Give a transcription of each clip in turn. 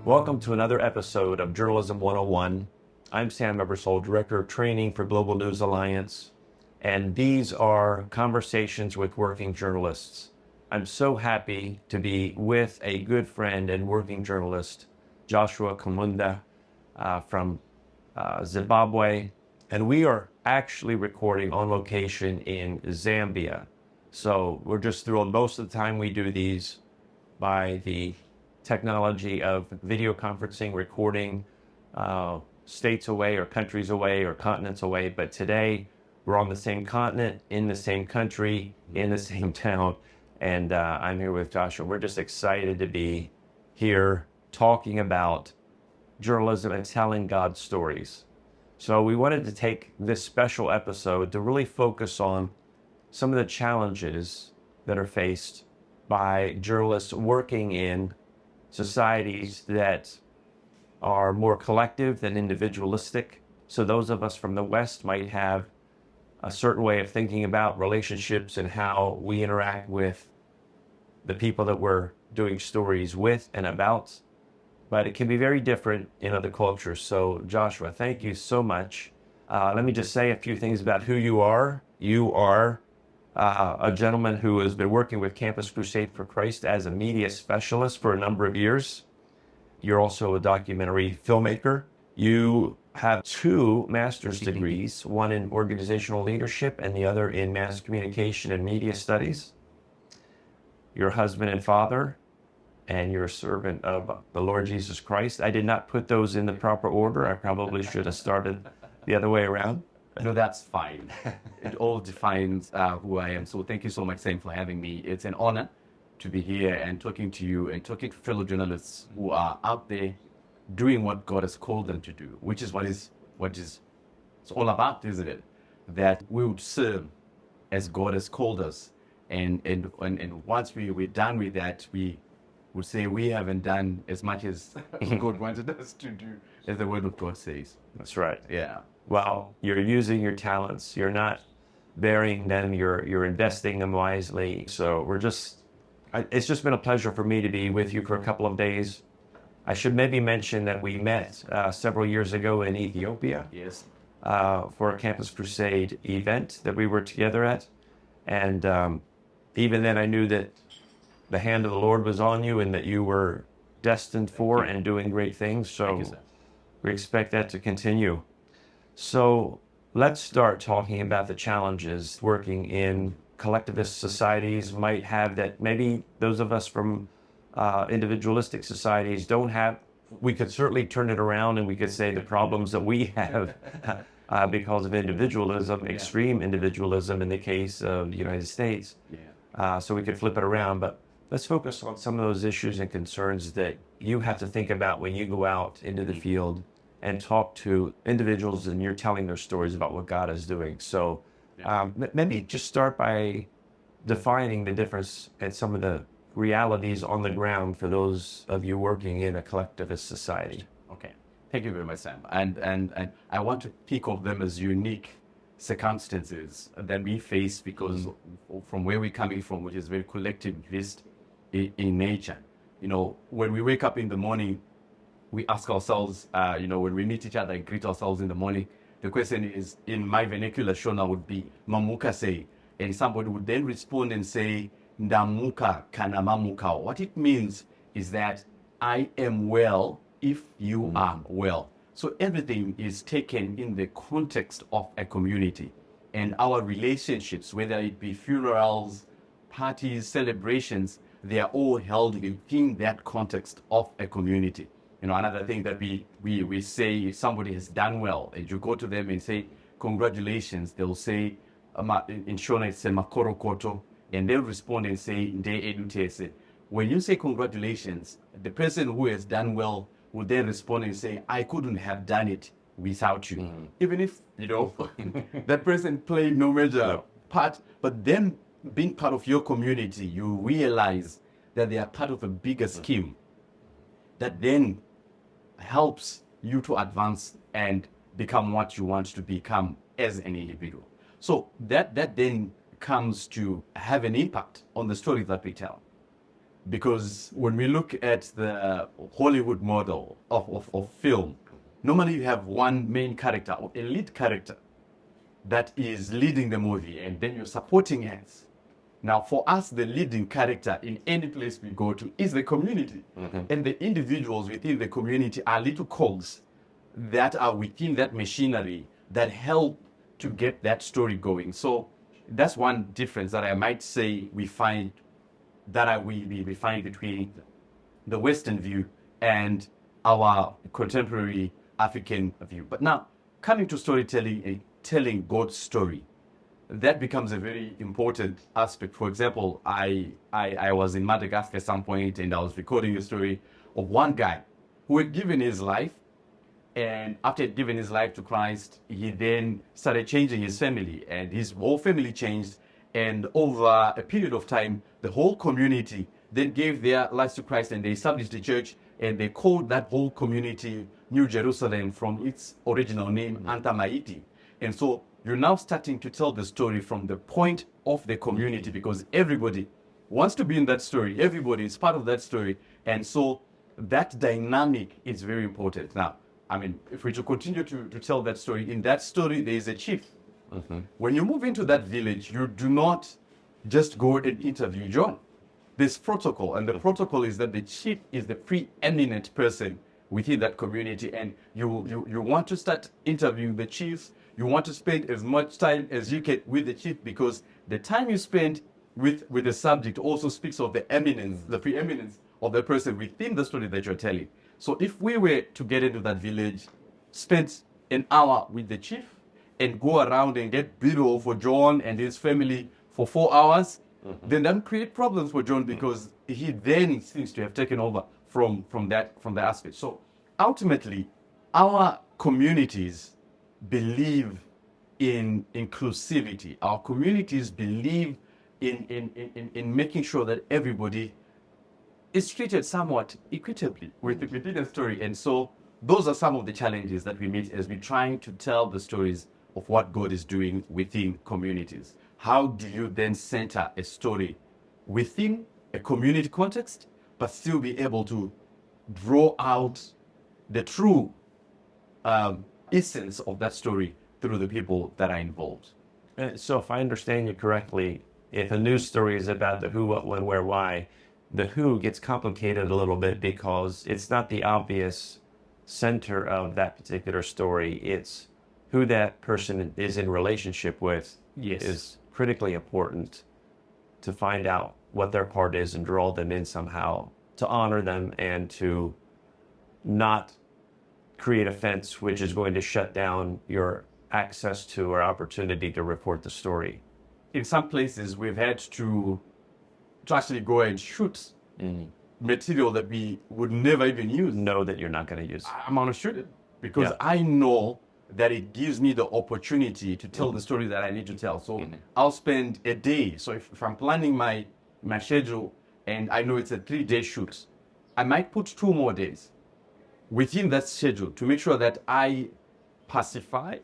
Welcome to another episode of Journalism 101. I'm Sam Ebersole, Director of Training for Global News Alliance, and these are conversations with working journalists. I'm so happy to be with a good friend and working journalist, Joshua Kumunda from Zimbabwe, and we are actually recording on location in Zambia. So we're just thrilled. Most of the time we do these by the technology of video conferencing, recording states away or countries away or continents away. But today we're on the same continent, in the same country, in the same town. And I'm here with Joshua. We're just excited to be here talking about journalism and telling God's stories. So we wanted to take this special episode to really focus on some of the challenges that are faced by journalists working in societies that are more collective than individualistic. So those of us from the West might have a certain way of thinking about relationships and how we interact with the people that we're doing stories with and about. But it can be very different in other cultures. So Joshua, thank you so much. Let me just say a few things about who you are. You are a gentleman who has been working with Campus Crusade for Christ as a media specialist for a number of years. You're also a documentary filmmaker. You have 2 master's degrees, one in organizational leadership and the other in mass communication and media studies. You're a husband and father, and you're a servant of the Lord Jesus Christ. I did not put those in the proper order. I probably should have started the other way around. No, that's fine. It all defines who I am. So thank you so much, Sam, for having me. It's an honor to be here and talking to you and talking to fellow journalists who are out there doing what God has called them to do, which is what it's all about, isn't it? That we would serve as God has called us. And once we're done with that, we would say we haven't done as much as God wanted us to do, as the word of God says. That's right. Yeah. Well, you're using your talents. You're not burying them. You're investing them wisely. So it's just been a pleasure for me to be with you for a couple of days. I should maybe mention that we met several years ago in Ethiopia. Yes. For a Campus Crusade event that we were together at. And even then I knew that the hand of the Lord was on you and that you were destined for and doing great things. So we expect that to continue. So let's start talking about the challenges working in collectivist societies might have that maybe those of us from individualistic societies don't have. We could certainly turn it around and we could say the problems that we have because of individualism, extreme individualism in the case of the United States. So we could flip it around. But let's focus on some of those issues and concerns that you have to think about when you go out into the field and talk to individuals and you're telling their stories about what God is doing. So maybe just start by defining the difference and some of the realities on the ground for those of you working in a collectivist society. Okay. Thank you very much, Sam. And I want to pick of them as unique circumstances that we face because from where we're coming from, which is very collectivist in nature. You know, when we wake up in the morning, we ask ourselves, when we meet each other and greet ourselves in the morning, the question is, in my vernacular, Shona would be, Mamuka say, and somebody would then respond and say, Ndamuka kana mamuka. What it means is that I am well if you are well. So everything is taken in the context of a community and our relationships, whether it be funerals, parties, celebrations, they are all held within that context of a community. You know, another thing that we say, if somebody has done well, and you go to them and say, congratulations, they'll say, in Shona it's makoro koto, and they'll respond and say, nde edutese. When you say congratulations, the person who has done well will then respond and say, I couldn't have done it without you. Even if, that person played no major part, but them being part of your community, you realize that they are part of a bigger scheme that then helps you to advance and become what you want to become as an individual. So that then comes to have an impact on the stories that we tell. because when we look at the Hollywood model of film, normally you have one main character or a lead character that is leading the movie, and then your supporting acts. Now, for us, the leading character in any place we go to is the community. And the individuals within the community are little cogs that are within that machinery that help to get that story going. So that's one difference that I might say we find we find between the Western view and our contemporary African view. But now, coming to storytelling and telling God's story, that becomes a very important aspect. For example, I was in Madagascar at some point, and I was recording a story of one guy who had given his life, and after he'd given his life to Christ, he then started changing his family, and his whole family changed. And over a period of time, the whole community then gave their lives to Christ, and they established a church, and they called that whole community New Jerusalem from its original name, Antamaiti. And so you're now starting to tell the story from the point of the community, because everybody wants to be in that story. Everybody is part of that story. And so that dynamic is very important. Now, I mean, if we to continue to tell that story, in that story, there is a chief. When you move into that village, you do not just go and interview John. There's protocol, and the protocol is that the chief is the preeminent person within that community, and you want to start interviewing the chiefs. You want to spend as much time as you can with the chief, because the time you spend with the subject also speaks of the eminence, the preeminence of the person within the story that you're telling. So if we were to get into that village, spend an hour with the chief, and go around and get B-roll for John and his family for 4 hours, then that create problems for John, because he then seems to have taken over from the aspect. So ultimately, our communities believe in inclusivity. Our communities believe in making sure that everybody is treated somewhat equitably within a story. And so those are some of the challenges that we meet as we're trying to tell the stories of what God is doing within communities. How do you then center a story within a community context, but still be able to draw out the true essence of that story through the people that are involved? So if I understand you correctly, if a news story is about the who, what, when, where, why, the who gets complicated a little bit because it's not the obvious center of that particular story. It's who that person is in relationship with is critically important to find out what their part is and draw them in somehow, to honor them and to not create a fence which is going to shut down your access to or opportunity to report the story. In some places, we've had to actually go and shoot material that we would never even use. Know that you're not going to use. I'm going to shoot it because I know that it gives me the opportunity to tell the story that I need to tell. So I'll spend a day. So if I'm planning my schedule and I know it's a 3-day shoot, I might put 2 more days within that schedule to make sure that I pacify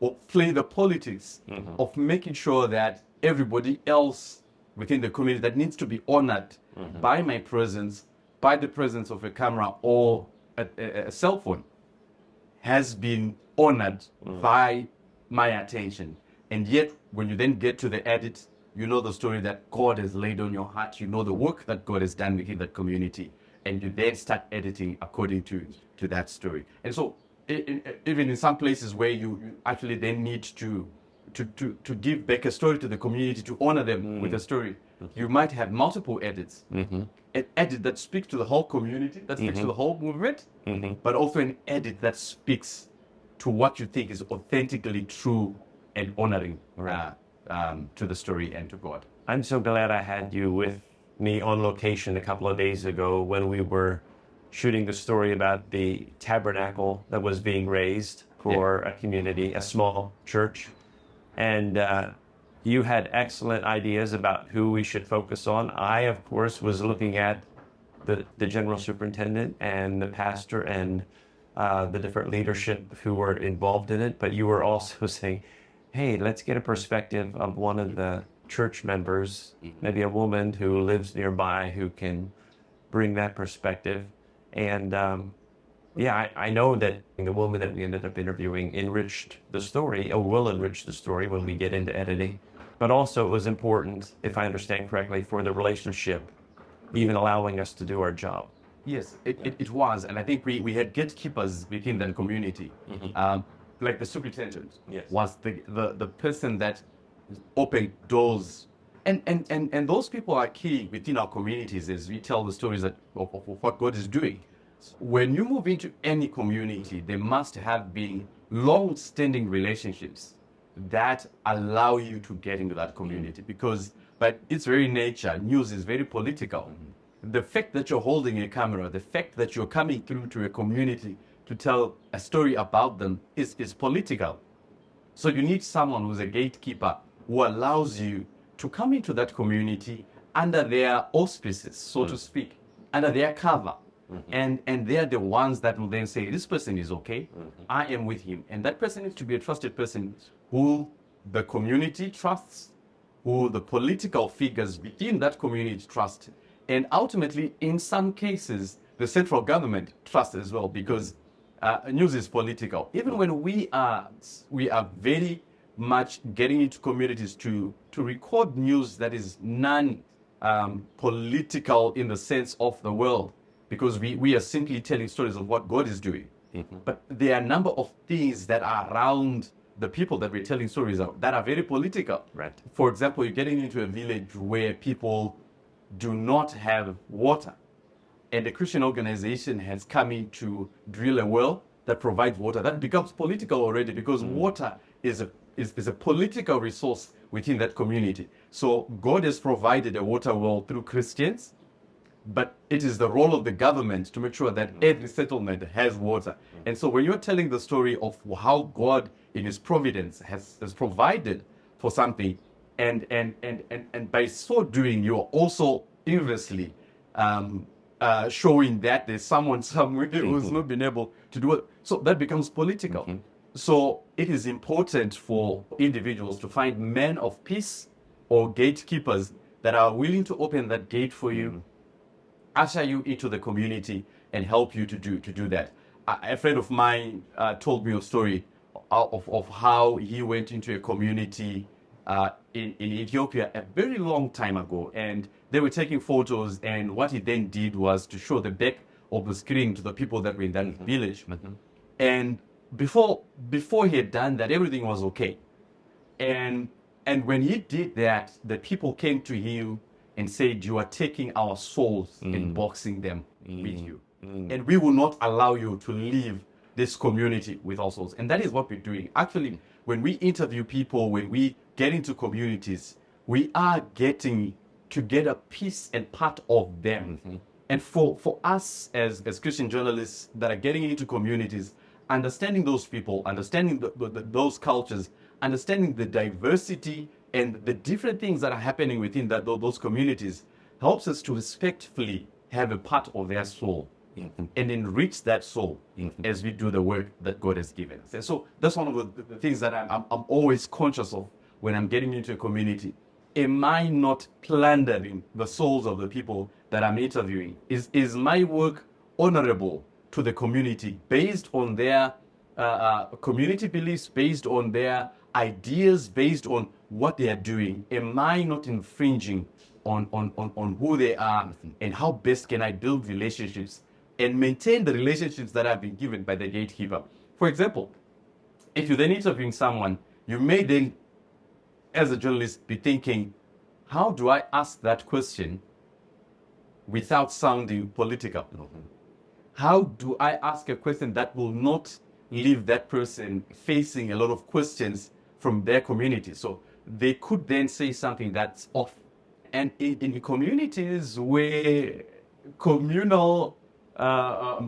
or play the politics of making sure that everybody else within the community that needs to be honored by my presence, by the presence of a camera or a cell phone, has been honored by my attention. And yet, when you then get to the edit, you know the story that God has laid on your heart, you know the work that God has done within that community, and you then start editing according to that story. And so, even in some places where you actually then need to give back a story to the community, to honor them with a story, you might have multiple edits. An edit that speaks to the whole community, that speaks to the whole movement, but also an edit that speaks to what you think is authentically true and honoring to the story and to God. I'm so glad I had you with me on location a couple of days ago when we were shooting the story about the tabernacle that was being raised for a community, a small church. And you had excellent ideas about who we should focus on. I, of course, was looking at the general superintendent and the pastor and the different leadership who were involved in it. But you were also saying, hey, let's get a perspective of one of the church members, maybe a woman who lives nearby who can bring that perspective. And yeah, I know that the woman that we ended up interviewing enriched the story, or will enrich the story when we get into editing. But also it was important, if I understand correctly, for the relationship, even allowing us to do our job. Yes, it was. And I think we had gatekeepers within that community. Like the superintendent was the person that opened doors. And those people are key within our communities as we tell the stories of what God is doing. When you move into any community, there must have been long-standing relationships that allow you to get into that community, because by its very nature, news is very political. The fact that you're holding a camera, the fact that you're coming through to a community to tell a story about them is political. So you need someone who's a gatekeeper who allows you to come into that community under their auspices, so to speak, under their cover. And they're the ones that will then say, this person is okay, I am with him. And that person needs to be a trusted person who the community trusts, who the political figures within that community trust. And ultimately, in some cases, the central government trusts as well, because news is political. Even when we are very much getting into communities to record news that is non-political in the sense of the world, because we are simply telling stories of what God is doing. But there are a number of things that are around the people that we're telling stories of that are very political. Right. For example, you're getting into a village where people do not have water, and the Christian organization has come in to drill a well that provides water. That becomes political already, because water is a political resource within that community. So God has provided a water well through Christians, but it is the role of the government to make sure that every settlement has water. And so when you're telling the story of how God in his providence has provided for something, and by so doing, you're also inversely showing that there's someone somewhere who's not been able to do it. So that becomes political. So it is important for individuals to find men of peace or gatekeepers that are willing to open that gate for you, usher you into the community, and help you to do that. A friend of mine told me a story of how he went into a community in Ethiopia a very long time ago, and they were taking photos, and what he then did was to show the back of the screen to the people that were in that village. And before he had done that, everything was okay. And when he did that, the people came to him and said, you are taking our souls and boxing them with you. And we will not allow you to leave this community with our souls. And that is what we're doing. Actually, when we interview people, when we get into communities, we are getting to get a piece and part of them. And for us as Christian journalists that are getting into communities, understanding those people, understanding those cultures, understanding the diversity and the different things that are happening within those communities helps us to respectfully have a part of their soul and enrich that soul as we do the work that God has given us. And so that's one of the things that I'm always conscious of when I'm getting into a community. Am I not plundering the souls of the people that I'm interviewing? Is my work honorable to the community based on their community beliefs, based on their ideas, based on what they are doing? Am I not infringing on who they are, and how best can I build relationships and maintain the relationships that I've been given by the gatekeeper? For example, if you're then interviewing someone, you may then, as a journalist, be thinking, how do I ask that question without sounding political? How do I ask a question that will not leave that person facing a lot of questions from their community? So they could then say something that's off. And in communities where communal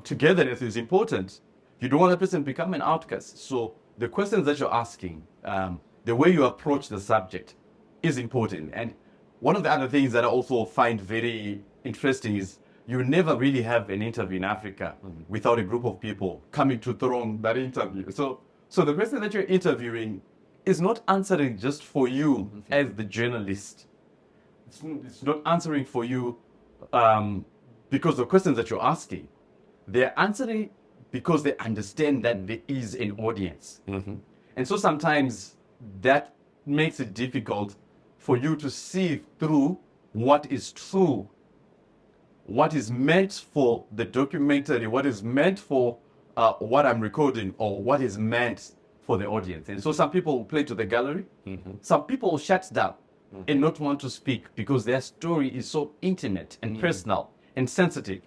togetherness is important, you don't want a person to become an outcast. So the questions that you're asking, the way you approach the subject is important. And one of the other things that I also find very interesting is you never really have an interview in Africa without a group of people coming to throng that interview. So the person that you're interviewing is not answering just for you as the journalist. It's not answering for you because the questions that you're asking, they're answering because they understand that there is an audience. And so sometimes that makes it difficult for you to see through what is true, what is meant for the documentary, what is meant for what I'm recording, or what is meant for the audience. And so some people play to the gallery, some people shut down and not want to speak because their story is so intimate and personal and sensitive.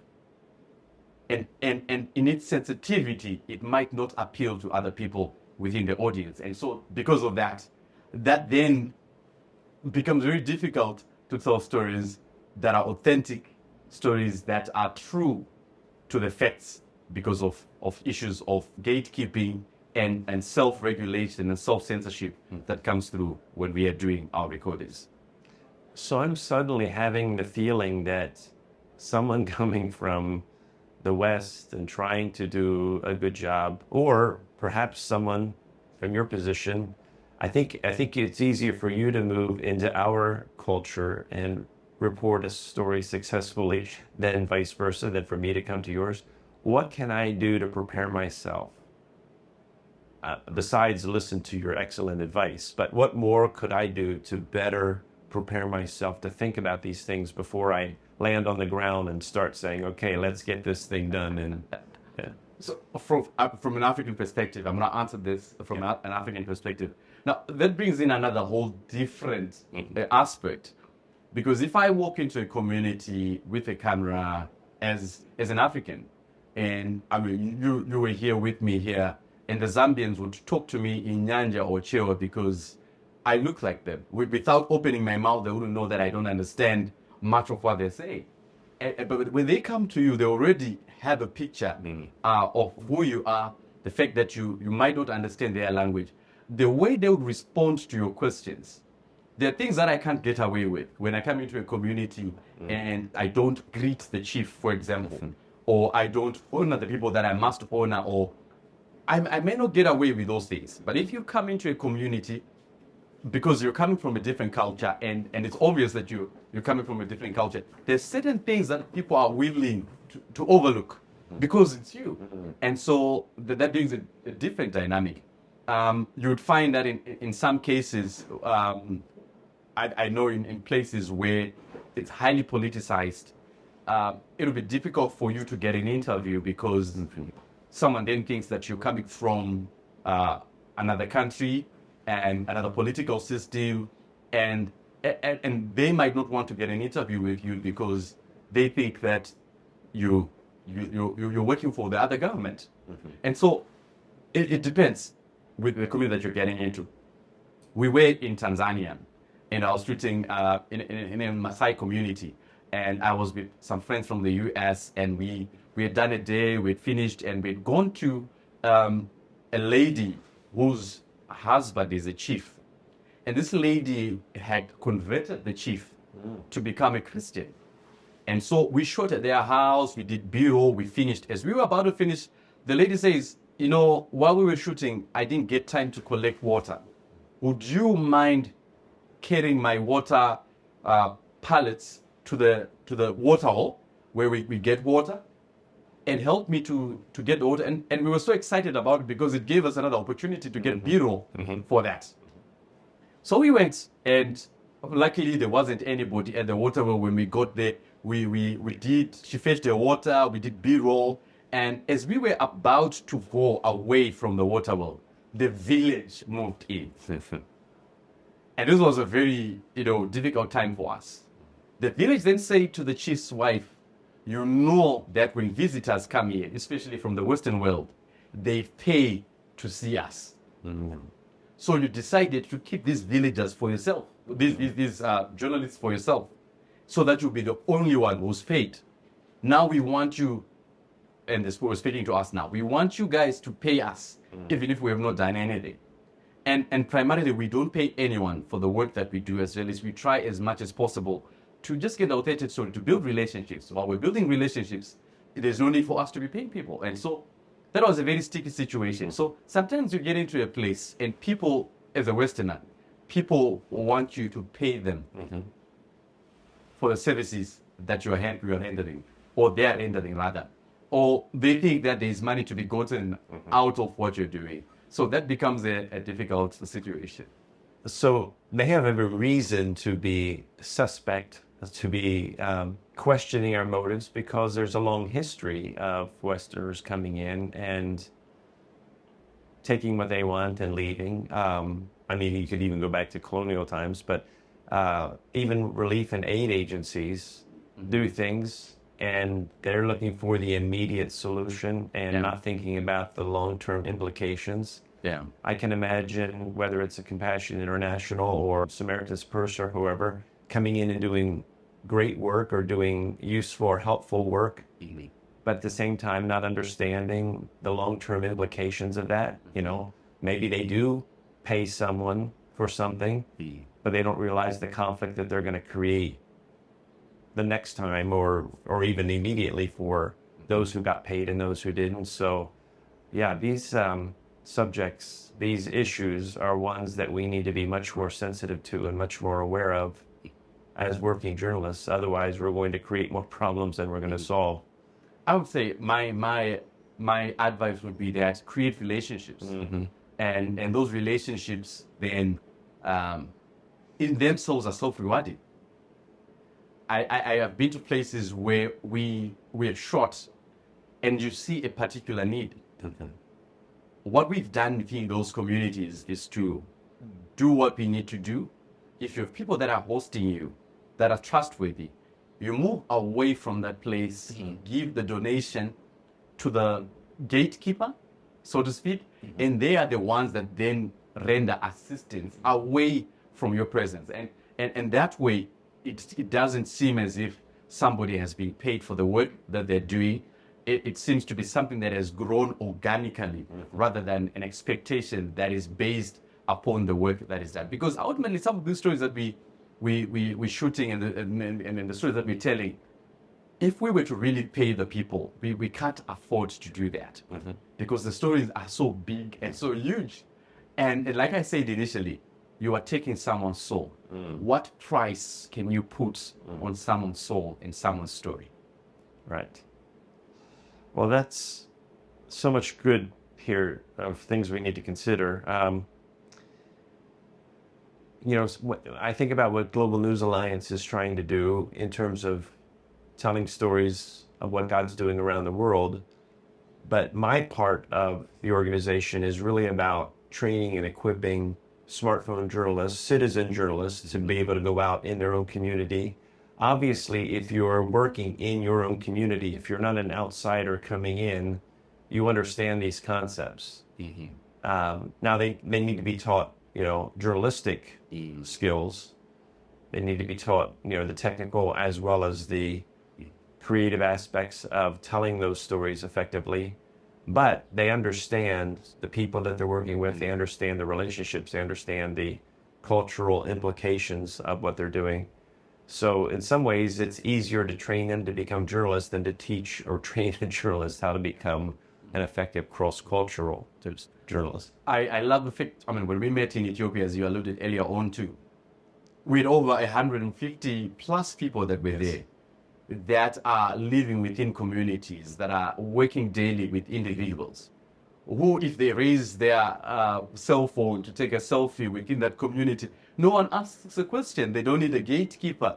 And in its sensitivity, it might not appeal to other people within the audience. And so because of that, that then becomes very difficult to tell stories that are authentic, stories that are true to the facts because of issues of gatekeeping and self-regulation and self-censorship that comes through when we are doing our recordings. So I'm suddenly having the feeling that someone coming from the West and trying to do a good job, or perhaps someone from your position, I think it's easier for you to move into our culture and report a story successfully than vice versa, than for me to come to yours. What can I do to prepare myself? Besides listen to your excellent advice, but what more could I do to better prepare myself to think about these things before I land on the ground and start saying, okay, let's get this thing done? And So from an African perspective, I'm going to answer this from an African perspective. Now, that brings in another whole different aspect. Because if I walk into a community with a camera as an African, and I mean, you were here with me here, and the Zambians would talk to me in Nyanja or Chewa because I look like them. Without opening my mouth, they wouldn't know that I don't understand much of what they say. But when they come to you, they already have a picture of who you are, the fact that you might not understand their language, the way they would respond to your questions. There are things that I can't get away with when I come into a community and I don't greet the chief, for example, or I don't honor the people that I must honor, or I may not get away with those things. But if you come into a community because you're coming from a different culture, and it's obvious that you're coming from a different culture, there's certain things that people are willing to overlook because it's you. And so that brings a different dynamic. You would find that in some cases, I know in places where it's highly politicized, it'll be difficult for you to get an interview because someone then thinks that you're coming from another country and another political system, and they might not want to get an interview with you because they think that you're working for the other government. And so it depends with the community that you're getting into. We were in Tanzania, and I was shooting in a Maasai community, and I was with some friends from the US, and we had done a day, we'd finished, and we'd gone to a lady whose husband is a chief. And this lady had converted the chief to become a Christian. And so we shot at their house, we did B-roll, we finished. As we were about to finish, the lady says, you know, while we were shooting, I didn't get time to collect water. Would you mind carrying my water pallets to the water hole where we get water and help me to get the water? And we were so excited about it because it gave us another opportunity to get B-roll for that. So we went, and luckily there wasn't anybody at the water well when we got there. She fetched the water, we did B-roll, and as we were about to go away from the water well, the village moved in. And this was a very, difficult time for us. The village then said to the chief's wife, you know that when visitors come here, especially from the Western world, they pay to see us. So you decided to keep these villagers for yourself, these journalists for yourself, so that you'll be the only one who's paid. Now we want you, and this was speaking to us now, we want you guys to pay us, even if we have not done anything. And primarily, we don't pay anyone for the work that we do as journalists. We try as much as possible to just get the authentic story, to build relationships. While we're building relationships, there's no need for us to be paying people. And so that was a very sticky situation. So sometimes you get into a place and people as a Westerner, people want you to pay them for the services that you are handling, or they are handling rather, or they think that there is money to be gotten out of what you're doing. So that becomes a difficult situation. So they have every reason to be suspect, to be questioning our motives, because there's a long history of Westerners coming in and taking what they want and leaving. I mean, you could even go back to colonial times, but even relief and aid agencies do things, and they're looking for the immediate solution and not thinking about the long-term implications. Yeah. I can imagine whether it's a Compassion International or Samaritan's Purse or whoever coming in and doing great work or doing useful or helpful work, but at the same time not understanding the long-term implications of that. You know, maybe they do pay someone for something, but they don't realize the conflict that they're going to create the next time or even immediately for those who got paid and those who didn't. So yeah, these subjects, these issues are ones that we need to be much more sensitive to and much more aware of as working journalists. Otherwise, we're going to create more problems than we're going to solve. I would say my advice would be that create relationships, and those relationships then in themselves are self-rewarding. I have been to places where we're short, and you see a particular need. What we've done within those communities is to do what we need to do. If you have people that are hosting you, that are trustworthy, you move away from that place, give the donation to the gatekeeper, so to speak, and they are the ones that then render assistance away from your presence. And that way, it doesn't seem as if somebody has been paid for the work that they're doing. It seems to be something that has grown organically rather than an expectation that is based upon the work that is done. Because ultimately, some of these stories that we're shooting and the stories that we're telling, if we were to really pay the people, we can't afford to do that because the stories are so big and so huge. And like I said initially, you are taking someone's soul. What price can you put on someone's soul in someone's story? Right. Well, that's so much good here of things we need to consider. You know, I think about what Global News Alliance is trying to do in terms of telling stories of what God's doing around the world. But my part of the organization is really about training and equipping smartphone journalists, citizen journalists, to be able to go out in their own community. Obviously, if you're working in your own community, if you're not an outsider coming in, you understand these concepts. Now, they need to be taught, you know, journalistic skills. They need to be taught, you know, the technical as well as the creative aspects of telling those stories effectively. But they understand the people that they're working with. They understand the relationships. They understand the cultural implications of what they're doing. So in some ways, it's easier to train them to become journalists than to teach or train a journalist how to become an effective cross-cultural journalist. I love the fact, I mean, when we met in Ethiopia, as you alluded earlier on to, with over 150 plus people that were there, that are living within communities, that are working daily with individuals, who, if they raise their cell phone to take a selfie within that community, no one asks a question. They don't need a gatekeeper.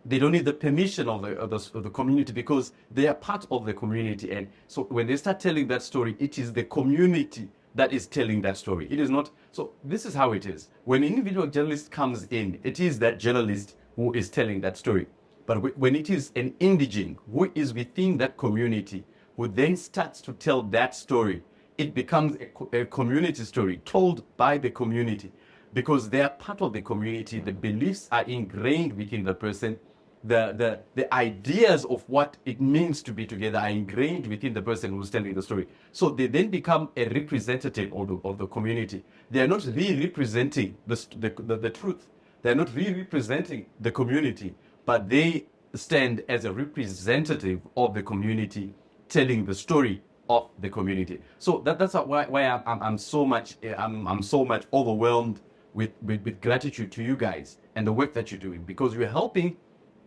They don't need the permission of the community because they are part of the community. And so when they start telling that story, it is the community that is telling that story. It is not. So this is how it is. When an individual journalist comes in, it is that journalist who is telling that story. But when it is an indigene who is within that community, who then starts to tell that story, it becomes a community story told by the community because they are part of the community. The beliefs are ingrained within the person. The ideas of what it means to be together are ingrained within the person who's telling the story. So they then become a representative of the community. They are not really representing the truth. They are not really representing the community, but they stand as a representative of the community telling the story of the community. So that's why I'm so much overwhelmed with gratitude to you guys and the work that you're doing, because you're helping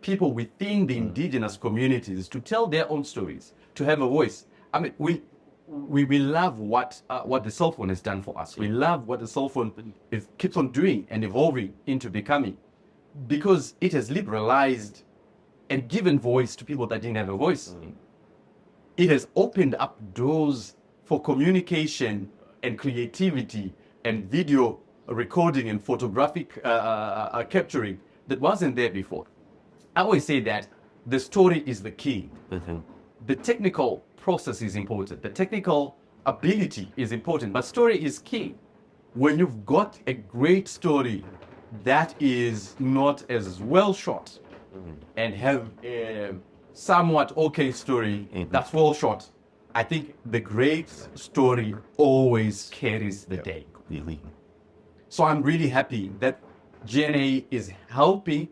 people within the indigenous communities to tell their own stories, to have a voice. I mean, we love what the cell phone has done for us. We love what the cell phone keeps on doing and evolving into becoming, because it has liberalized and given voice to people that didn't have a voice. It has opened up doors for communication and creativity and video recording and photographic capturing that wasn't there before. I always say that the story is the key. The technical process is important. The technical ability is important, but story is key. When you've got a great story that is not as well shot and have a somewhat okay story that's well shot, I think the great story always carries the day. So I'm really happy that GNA is helping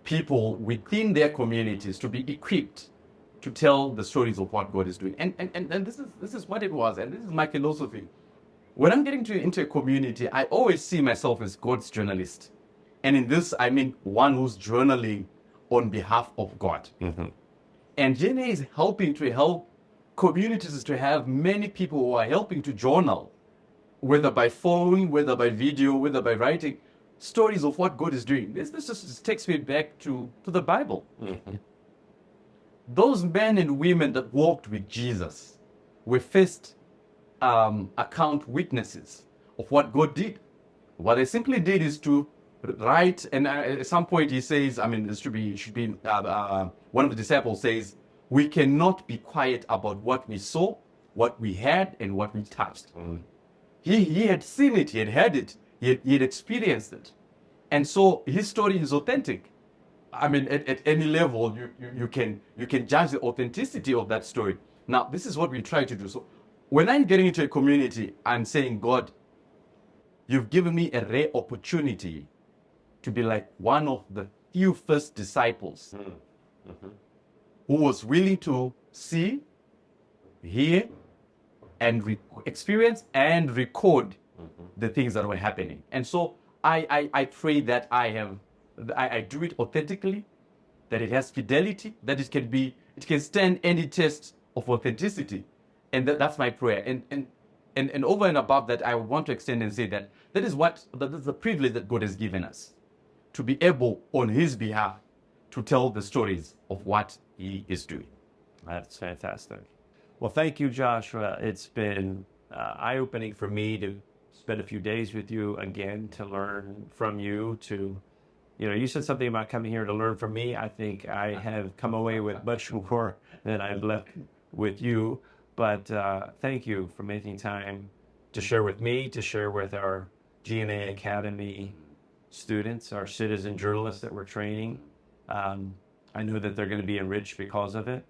people within their communities to be equipped to tell the stories of what God is doing. And this is what it was, and this is my philosophy. When I'm getting into a community, I always see myself as God's journalist. And in this, I mean one who's journaling on behalf of God. And GNA is helping to help communities to have many people who are helping to journal, whether by phone, whether by video, whether by writing, stories of what God is doing. This just takes me back to the Bible. Those men and women that walked with Jesus were first account witnesses of what God did. What they simply did is to write, and at some point he says, I mean, this should be one of the disciples says, we cannot be quiet about what we saw, what we had, and what we touched. He had seen it, he had heard it, he had experienced it. And so his story is authentic. I mean, at any level, you can judge the authenticity of that story. Now, this is what we try to do. So when I'm getting into a community, I'm saying, God, you've given me a rare opportunity to be like one of the few first disciples who was willing to see, hear, and experience and record the things that were happening. And so I pray that I do it authentically, that it has fidelity, that it can stand any test of authenticity. And that's my prayer. And over and above that, I want to extend and say that is the privilege that God has given us, to be able on his behalf to tell the stories of what he is doing. That's fantastic. Well, thank you, Joshua. It's been eye-opening for me to spend a few days with you again, to learn from you, you said something about coming here to learn from me. I think I have come away with much more than I've left with you. But thank you for making time to share with me, to share with our GNA Academy students, our citizen journalists that we're training. I know that they're going to be enriched because of it.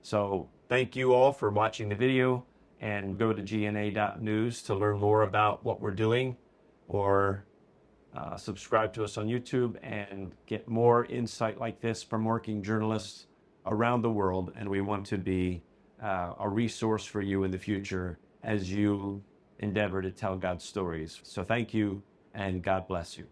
So thank you all for watching the video, and go to gna.news to learn more about what we're doing, or subscribe to us on YouTube and get more insight like this from working journalists around the world. And we want to be a resource for you in the future as you endeavor to tell God's stories. So thank you, and God bless you.